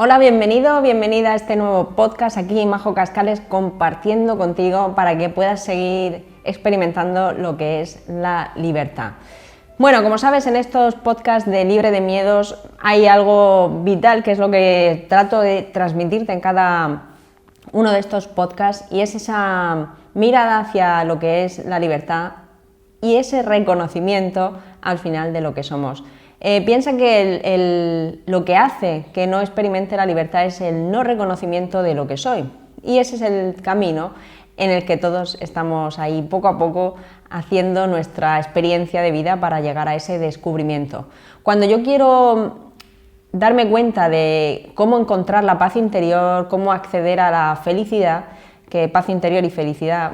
Hola, bienvenido, bienvenida a este nuevo podcast aquí Majo Cascales compartiendo contigo para que puedas seguir experimentando lo que es la libertad. Bueno, como sabes, en estos podcasts de Libre de Miedos hay algo vital que es lo que trato de transmitirte en cada uno de estos podcasts y es esa mirada hacia lo que es la libertad y ese reconocimiento al final de lo que somos. Piensa que lo que hace que no experimente la libertad es el no reconocimiento de lo que soy. Y ese es el camino en el que todos estamos ahí poco a poco haciendo nuestra experiencia de vida para llegar a ese descubrimiento. Cuando yo quiero darme cuenta de cómo encontrar la paz interior, cómo acceder a la felicidad, que paz interior y felicidad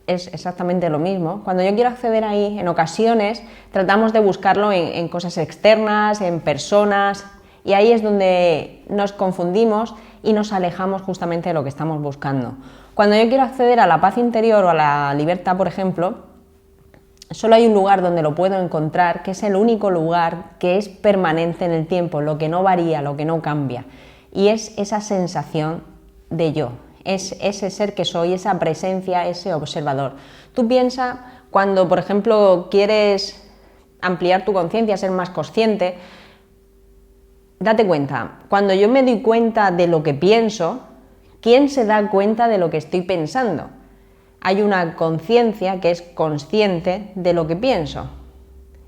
es exactamente lo mismo. Cuando yo quiero acceder ahí, en ocasiones tratamos de buscarlo en cosas externas, en personas, y ahí es donde nos confundimos y nos alejamos justamente de lo que estamos buscando. Cuando yo quiero acceder a la paz interior o a la libertad, por ejemplo, solo hay un lugar donde lo puedo encontrar, que es el único lugar que es permanente en el tiempo, lo que no varía, lo que no cambia, y es esa sensación de yo. Es ese ser que soy, esa presencia, ese observador. Tú piensas cuando, por ejemplo, quieres ampliar tu conciencia, ser más consciente, date cuenta, cuando yo me doy cuenta de lo que pienso, ¿quién se da cuenta de lo que estoy pensando? Hay una conciencia que es consciente de lo que pienso.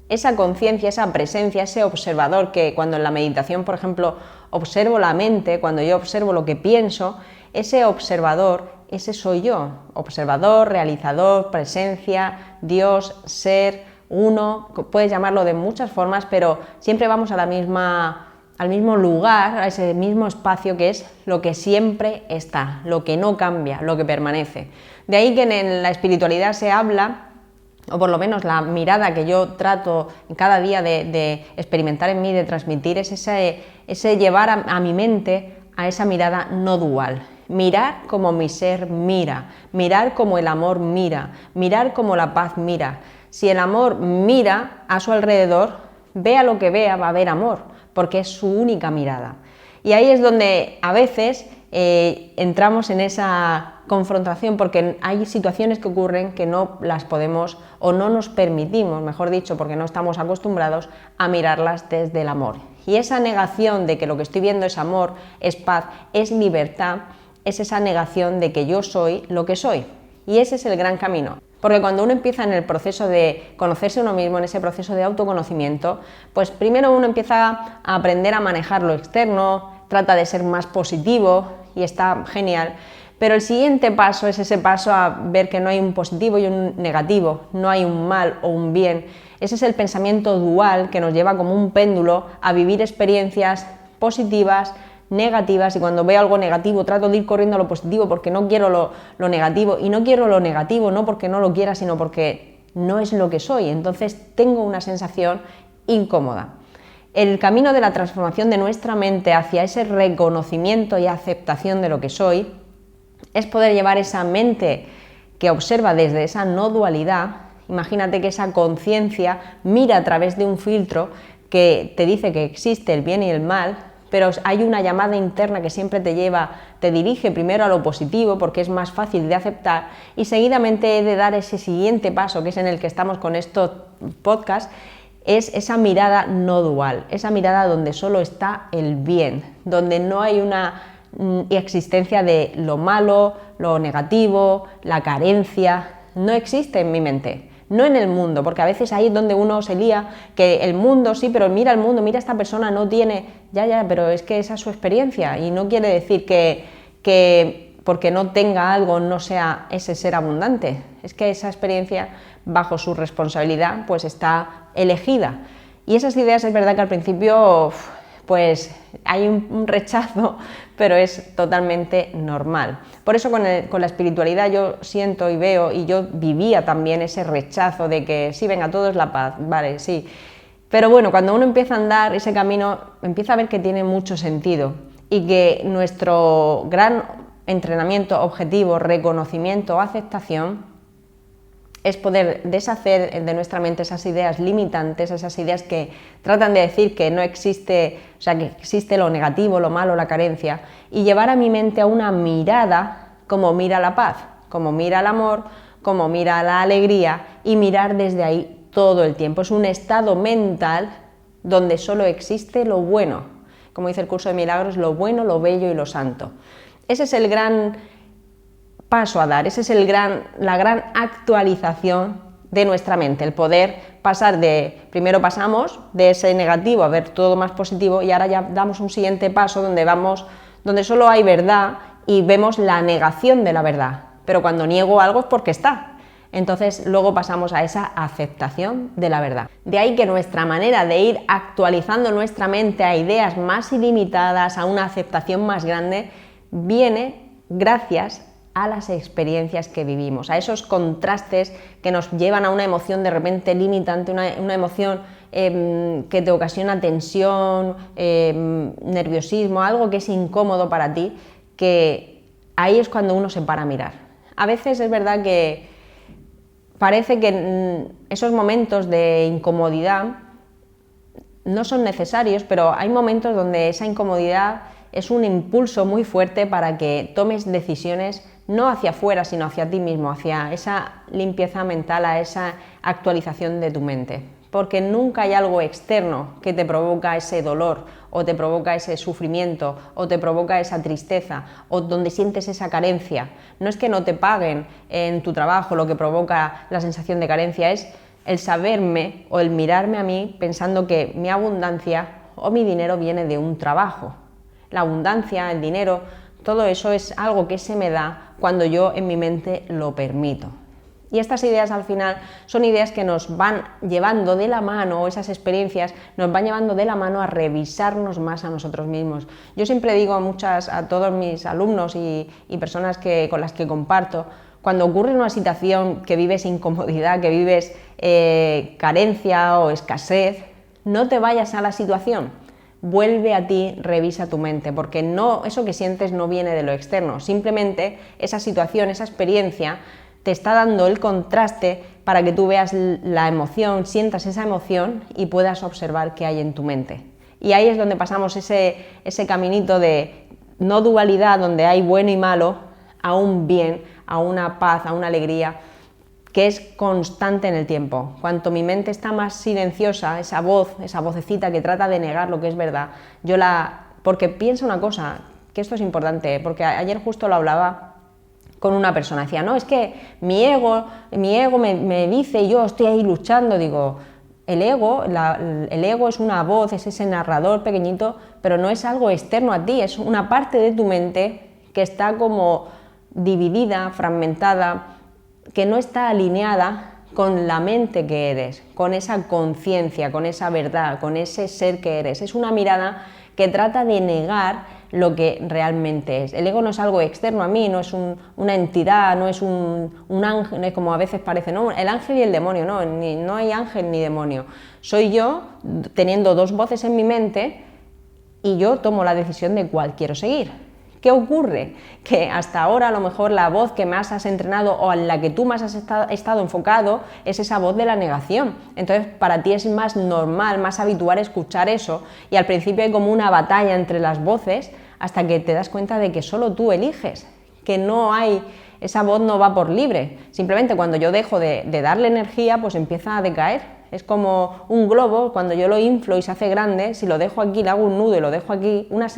Esa conciencia, esa presencia, ese observador que cuando en la meditación, por ejemplo, observo la mente, cuando yo observo lo que pienso, ese observador, ese soy yo, observador, realizador, presencia, Dios, ser, uno, puedes llamarlo de muchas formas, pero siempre vamos a al mismo lugar, a ese mismo espacio que es lo que siempre está, lo que no cambia, lo que permanece. De ahí que en la espiritualidad se habla, o por lo menos la mirada que yo trato cada día de experimentar en mí, de transmitir, es ese llevar a mi mente a esa mirada no dual. Mirar como mi ser mira, mirar como el amor mira, mirar como la paz mira. Si el amor mira a su alrededor, vea lo que vea, va a haber amor, porque es su única mirada. Y ahí es donde a veces entramos en esa confrontación, porque hay situaciones que ocurren que no las podemos o no nos permitimos, mejor dicho, porque no estamos acostumbrados a mirarlas desde el amor. Y esa negación de que lo que estoy viendo es amor, es paz, es libertad, es esa negación de que yo soy lo que soy. Y ese es el gran camino. Porque cuando uno empieza en el proceso de conocerse a uno mismo, en ese proceso de autoconocimiento, pues primero uno empieza a aprender a manejar lo externo, trata de ser más positivo y está genial. Pero el siguiente paso es ese paso a ver que no hay un positivo y un negativo, no hay un mal o un bien. Ese es el pensamiento dual que nos lleva como un péndulo a vivir experiencias positivas, negativas, y cuando veo algo negativo trato de ir corriendo a lo positivo porque no quiero lo negativo, y no quiero lo negativo no porque no lo quiera, sino porque no es lo que soy, entonces tengo una sensación incómoda. El camino de la transformación de nuestra mente hacia ese reconocimiento y aceptación de lo que soy es poder llevar esa mente que observa desde esa no dualidad. Imagínate que esa conciencia mira a través de un filtro que te dice que existe el bien y el mal, pero hay una llamada interna que siempre te dirige primero a lo positivo porque es más fácil de aceptar, y seguidamente he de dar ese siguiente paso, que es en el que estamos con estos podcasts, es esa mirada no dual, esa mirada donde solo está el bien, donde no hay una existencia de lo malo, lo negativo, la carencia, no existe en mi mente. No en el mundo, porque a veces ahí es donde uno se lía, que el mundo sí, pero mira el mundo, mira esta persona no tiene, pero es que esa es su experiencia, y no quiere decir que porque no tenga algo no sea ese ser abundante, es que esa experiencia bajo su responsabilidad pues está elegida. Y esas ideas es verdad que al principio pues hay un rechazo, pero es totalmente normal. Por eso con la espiritualidad yo siento y veo, y yo vivía también ese rechazo de que sí, venga, todo es la paz, vale, sí. Pero bueno, cuando uno empieza a andar ese camino, empieza a ver que tiene mucho sentido, y que nuestro gran entrenamiento, objetivo, reconocimiento, aceptación, es poder deshacer de nuestra mente esas ideas limitantes, esas ideas que tratan de decir que no existe, o sea, que existe lo negativo, lo malo, la carencia, y llevar a mi mente a una mirada como mira la paz, como mira el amor, como mira la alegría, y mirar desde ahí todo el tiempo. Es un estado mental donde solo existe lo bueno, como dice el curso de milagros, lo bueno, lo bello y lo santo. Ese es el gran paso a dar, esa es la gran actualización de nuestra mente, el poder pasar primero pasamos de ese negativo a ver todo más positivo, y ahora ya damos un siguiente paso donde solo hay verdad y vemos la negación de la verdad, pero cuando niego algo es porque está. Entonces luego pasamos a esa aceptación de la verdad. De ahí que nuestra manera de ir actualizando nuestra mente a ideas más ilimitadas, a una aceptación más grande, viene gracias a las experiencias que vivimos, a esos contrastes que nos llevan a una emoción de repente limitante, una emoción que te ocasiona tensión, nerviosismo, algo que es incómodo para ti, que ahí es cuando uno se para a mirar. A veces es verdad que parece que esos momentos de incomodidad no son necesarios, pero hay momentos donde esa incomodidad es un impulso muy fuerte para que tomes decisiones no hacia afuera, sino hacia ti mismo, hacia esa limpieza mental, a esa actualización de tu mente. Porque nunca hay algo externo que te provoca ese dolor, o te provoca ese sufrimiento, o te provoca esa tristeza, o donde sientes esa carencia. No es que no te paguen en tu trabajo lo que provoca la sensación de carencia, es el saberme o el mirarme a mí pensando que mi abundancia o mi dinero viene de un trabajo. La abundancia, el dinero, todo eso es algo que se me da cuando yo en mi mente lo permito. Y estas ideas al final son ideas que nos van llevando de la mano, o esas experiencias nos van llevando de la mano a revisarnos más a nosotros mismos. Yo siempre digo a todos mis alumnos y personas con las que comparto, cuando ocurre una situación que vives incomodidad, que vives carencia o escasez, no te vayas a la situación. Vuelve a ti, revisa tu mente, porque eso que sientes no viene de lo externo, simplemente esa situación, esa experiencia te está dando el contraste para que tú veas la emoción, sientas esa emoción y puedas observar qué hay en tu mente. Y ahí es donde pasamos ese caminito de no dualidad, donde hay bueno y malo, a un bien, a una paz, a una alegría, que es constante en el tiempo. Cuanto mi mente está más silenciosa, esa vocecita que trata de negar lo que es verdad, porque piensa una cosa, que esto es importante, porque ayer justo lo hablaba con una persona, decía, no, es que mi ego me dice, y yo estoy ahí luchando, digo, el ego es una voz, es ese narrador pequeñito, pero no es algo externo a ti, es una parte de tu mente que está como dividida, fragmentada, que no está alineada con la mente que eres, con esa conciencia, con esa verdad, con ese ser que eres. Es una mirada que trata de negar lo que realmente es. El ego no es algo externo a mí, no es una entidad, no es un ángel, como a veces parece, ¿no? El ángel y el demonio, no hay ángel ni demonio. Soy yo teniendo dos voces en mi mente y yo tomo la decisión de cuál quiero seguir. ¿Qué ocurre? Que hasta ahora a lo mejor la voz que más has entrenado o en la que tú más has estado enfocado es esa voz de la negación. Entonces para ti es más normal, más habitual escuchar eso, y al principio hay como una batalla entre las voces hasta que te das cuenta de que solo tú eliges, que esa voz no va por libre. Simplemente cuando yo dejo de darle energía, pues empieza a decaer. Es como un globo, cuando yo lo inflo y se hace grande, si lo dejo aquí, le hago un nudo y lo dejo aquí en una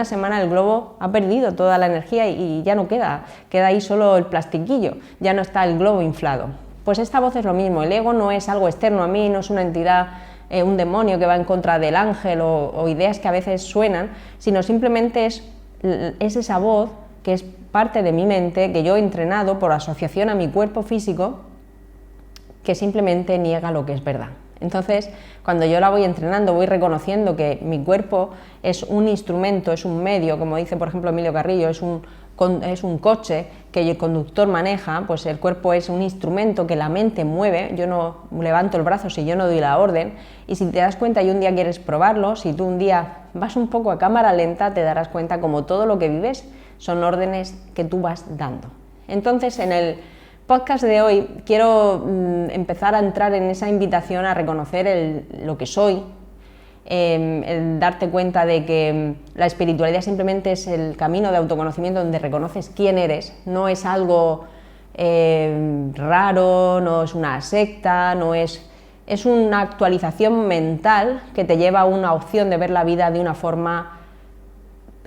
semana el globo ha perdido toda la energía y ya no queda ahí solo el plastiquillo, ya no está el globo inflado. Pues esta voz es lo mismo, el ego no es algo externo a mí, no es una entidad, un demonio que va en contra del ángel o ideas que a veces suenan, sino simplemente es esa voz que es parte de mi mente, que yo he entrenado por asociación a mi cuerpo físico, que simplemente niega lo que es verdad. Entonces, cuando yo la voy entrenando, voy reconociendo que mi cuerpo es un instrumento, es un medio, como dice por ejemplo Emilio Carrillo, es un coche que el conductor maneja, pues el cuerpo es un instrumento que la mente mueve. Yo no levanto el brazo si yo no doy la orden, y si te das cuenta y un día quieres probarlo, si tú un día vas un poco a cámara lenta, te darás cuenta como todo lo que vives son órdenes que tú vas dando. Entonces, en el podcast de hoy quiero empezar a entrar en esa invitación a reconocer lo que soy, el darte cuenta de que la espiritualidad simplemente es el camino de autoconocimiento donde reconoces quién eres, no es algo raro, no es una secta, es una actualización mental que te lleva a una opción de ver la vida de una forma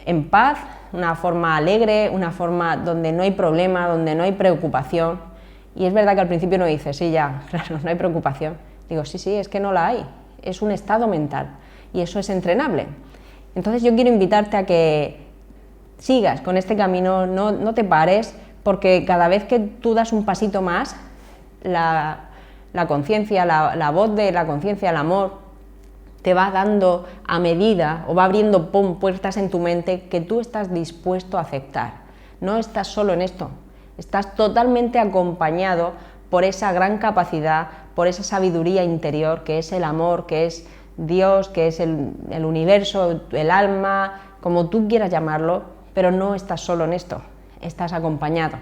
en paz, una forma alegre, una forma donde no hay problema, donde no hay preocupación. Y es verdad que al principio no dices, sí, ya, claro, no hay preocupación. Digo, sí, es que no la hay, es un estado mental y eso es entrenable. Entonces yo quiero invitarte a que sigas con este camino, no te pares, porque cada vez que tú das un pasito más, la conciencia, la voz de la conciencia, el amor, te va dando a medida o va abriendo puertas en tu mente que tú estás dispuesto a aceptar. No estás solo en esto, estás totalmente acompañado por esa gran capacidad, por esa sabiduría interior que es el amor, que es Dios, que es el universo, el alma, como tú quieras llamarlo, pero no estás solo en esto, estás acompañado.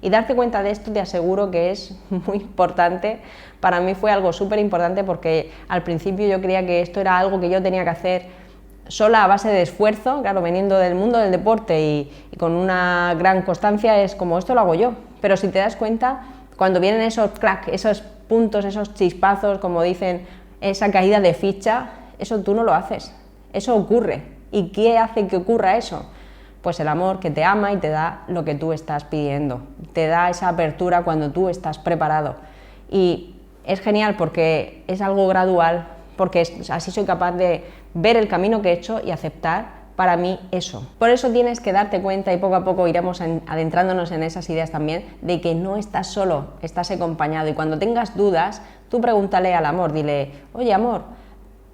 Y darte cuenta de esto te aseguro que es muy importante. Para mí fue algo súper importante porque al principio yo creía que esto era algo que yo tenía que hacer sola a base de esfuerzo, claro, veniendo del mundo del deporte y con una gran constancia es como esto lo hago yo. Pero si te das cuenta, cuando vienen esos crack, esos puntos, esos chispazos, como dicen, esa caída de ficha, eso tú no lo haces, eso ocurre. ¿Y qué hace que ocurra eso? Pues el amor que te ama y te da lo que tú estás pidiendo, te da esa apertura cuando tú estás preparado. Y es genial porque es algo gradual, porque así soy capaz de ver el camino que he hecho y aceptar para mí eso. Por eso tienes que darte cuenta y poco a poco iremos adentrándonos en esas ideas también, de que no estás solo, estás acompañado. Y cuando tengas dudas, tú pregúntale al amor, dile, oye amor,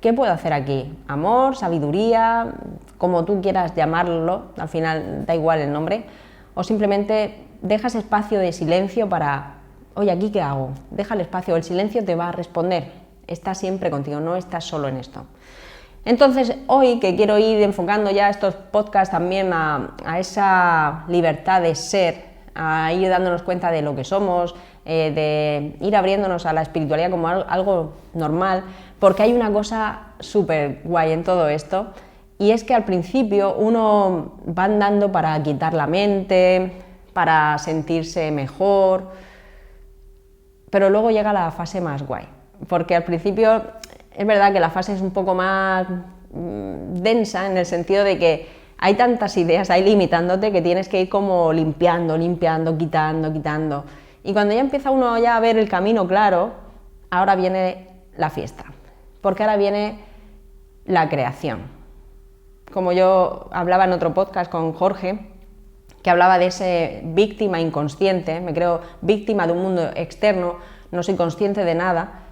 ¿qué puedo hacer aquí? Amor, sabiduría, como tú quieras llamarlo, al final da igual el nombre, o simplemente dejas espacio de silencio para, oye, ¿aquí qué hago? Deja el espacio, el silencio te va a responder, está siempre contigo, no estás solo en esto. Entonces, hoy que quiero ir enfocando ya estos podcasts también a esa libertad de ser, a ir dándonos cuenta de lo que somos, de ir abriéndonos a la espiritualidad como algo normal, porque hay una cosa súper guay en todo esto, y es que al principio uno va andando para quitar la mente, para sentirse mejor, pero luego llega la fase más guay, porque al principio es verdad que la fase es un poco más densa en el sentido de que hay tantas ideas ahí limitándote que tienes que ir como limpiando, quitando. Y cuando ya empieza uno ya a ver el camino claro, ahora viene la fiesta, porque ahora viene la creación. Como yo hablaba en otro podcast con Jorge, que hablaba de ese víctima inconsciente, me creo víctima de un mundo externo, no soy consciente de nada,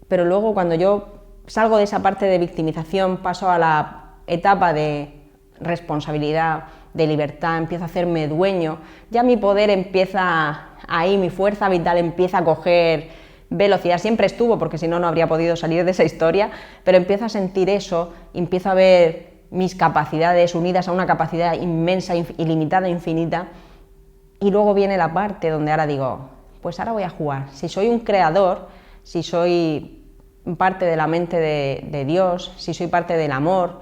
pero luego cuando yo salgo de esa parte de victimización, paso a la etapa de responsabilidad, de libertad, empiezo a hacerme dueño, ya mi poder empieza ahí, mi fuerza vital empieza a coger velocidad, siempre estuvo porque si no, no habría podido salir de esa historia, pero empiezo a sentir eso, empiezo a ver mis capacidades unidas a una capacidad inmensa, ilimitada, infinita, y luego viene la parte donde ahora digo, pues ahora voy a jugar, si soy un creador, si soy parte de la mente de Dios, si soy parte del amor,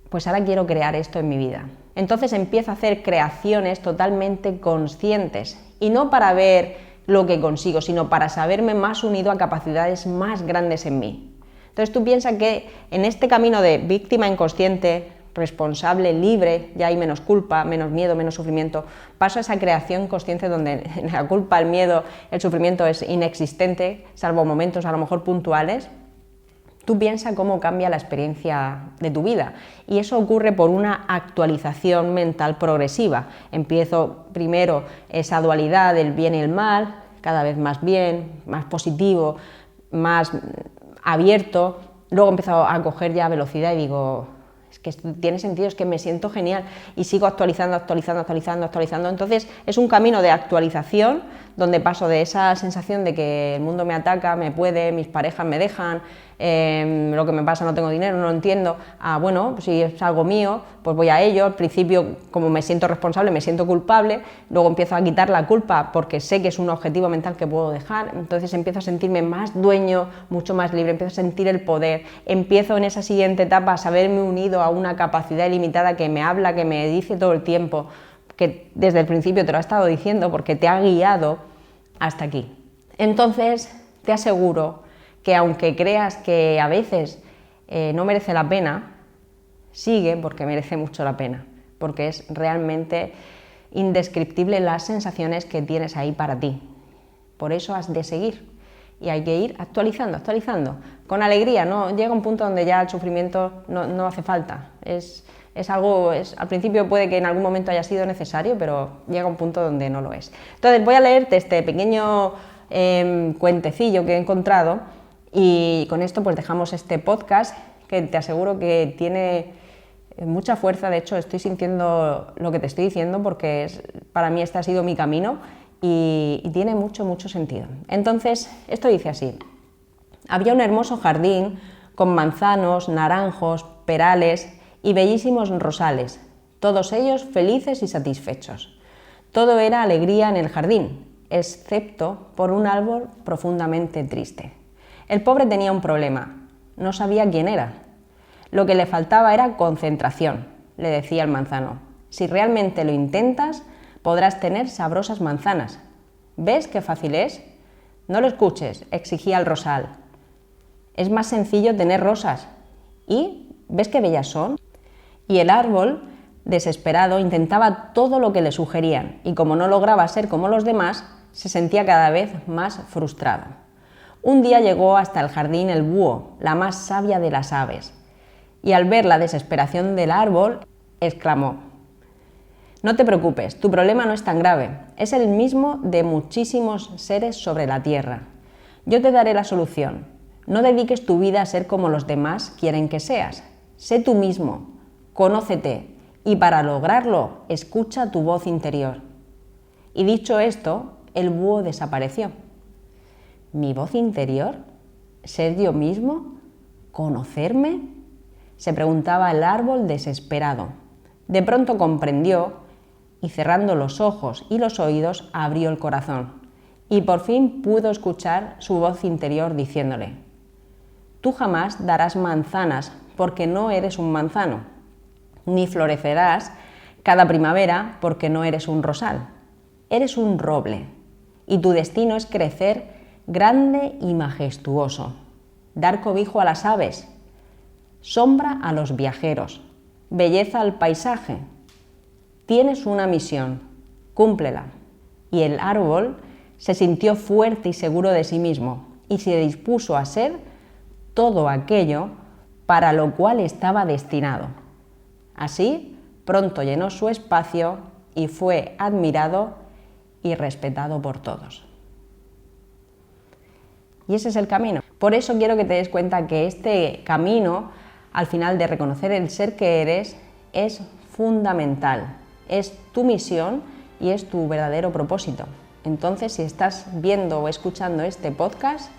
pues ahora quiero crear esto en mi vida. Entonces empiezo a hacer creaciones totalmente conscientes y no para ver lo que consigo, sino para saberme más unido a capacidades más grandes en mí. Entonces tú piensas que en este camino de víctima inconsciente, responsable, libre, ya hay menos culpa, menos miedo, menos sufrimiento, paso a esa creación consciente donde la culpa, el miedo, el sufrimiento es inexistente, salvo momentos a lo mejor puntuales. Tú piensas cómo cambia la experiencia de tu vida y eso ocurre por una actualización mental progresiva. Empiezo primero esa dualidad del bien y el mal, cada vez más bien, más positivo, más abierto, luego empiezo a coger ya velocidad y digo, es que tiene sentido, es que me siento genial y sigo actualizando, entonces es un camino de actualización donde paso de esa sensación de que el mundo me ataca, me puede, mis parejas me dejan, lo que me pasa, no tengo dinero, no lo entiendo, a bueno, pues si es algo mío, pues voy a ello. Al principio, como me siento responsable, me siento culpable, luego empiezo a quitar la culpa porque sé que es un objetivo mental que puedo dejar, entonces empiezo a sentirme más dueño, mucho más libre, empiezo a sentir el poder, empiezo en esa siguiente etapa a saberme unido a una capacidad ilimitada que me habla, que me dice todo el tiempo, que desde el principio te lo ha estado diciendo porque te ha guiado hasta aquí. Entonces, te aseguro que aunque creas que a veces no merece la pena, sigue porque merece mucho la pena, porque es realmente indescriptible las sensaciones que tienes ahí para ti. Por eso has de seguir y hay que ir actualizando, con alegría, ¿no? Llega un punto donde ya el sufrimiento no hace falta, al principio puede que en algún momento haya sido necesario, pero llega un punto donde no lo es. Entonces voy a leerte este pequeño cuentecillo que he encontrado y con esto pues dejamos este podcast que te aseguro que tiene mucha fuerza. De hecho, estoy sintiendo lo que te estoy diciendo porque para mí este ha sido mi camino y tiene mucho sentido. Entonces, esto dice así: había un hermoso jardín con manzanos, naranjos, perales y bellísimos rosales, todos ellos felices y satisfechos. Todo era alegría en el jardín, excepto por un árbol profundamente triste. El pobre tenía un problema, no sabía quién era. Lo que le faltaba era concentración, le decía el manzano. Si realmente lo intentas, podrás tener sabrosas manzanas. ¿Ves qué fácil es? No lo escuches, exigía el rosal. Es más sencillo tener rosas. ¿Y ves qué bellas son? Y el árbol, desesperado, intentaba todo lo que le sugerían, y como no lograba ser como los demás, se sentía cada vez más frustrado. Un día llegó hasta el jardín el búho, la más sabia de las aves, y al ver la desesperación del árbol, exclamó: no te preocupes, tu problema no es tan grave, es el mismo de muchísimos seres sobre la tierra. Yo te daré la solución. No dediques tu vida a ser como los demás quieren que seas. Sé tú mismo, conócete, y para lograrlo, escucha tu voz interior. Y dicho esto, el búho desapareció. ¿Mi voz interior? ¿Ser yo mismo? ¿Conocerme?, se preguntaba el árbol desesperado. De pronto comprendió y, cerrando los ojos y los oídos, abrió el corazón y por fin pudo escuchar su voz interior diciéndole: tú jamás darás manzanas porque no eres un manzano, ni florecerás cada primavera porque no eres un rosal. Eres un roble y tu destino es crecer grande y majestuoso, dar cobijo a las aves, sombra a los viajeros, belleza al paisaje. Tienes una misión, cúmplela. Y el árbol se sintió fuerte y seguro de sí mismo y se dispuso a ser todo aquello para lo cual estaba destinado. Así, pronto llenó su espacio y fue admirado y respetado por todos. Y ese es el camino. Por eso quiero que te des cuenta que este camino, al final, de reconocer el ser que eres, es fundamental. Es tu misión y es tu verdadero propósito. Entonces, si estás viendo o escuchando este podcast,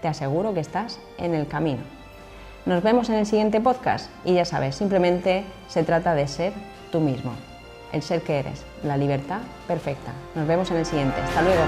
te aseguro que estás en el camino. Nos vemos en el siguiente podcast y ya sabes, simplemente se trata de ser tú mismo, el ser que eres, la libertad perfecta. Nos vemos en el siguiente. Hasta luego.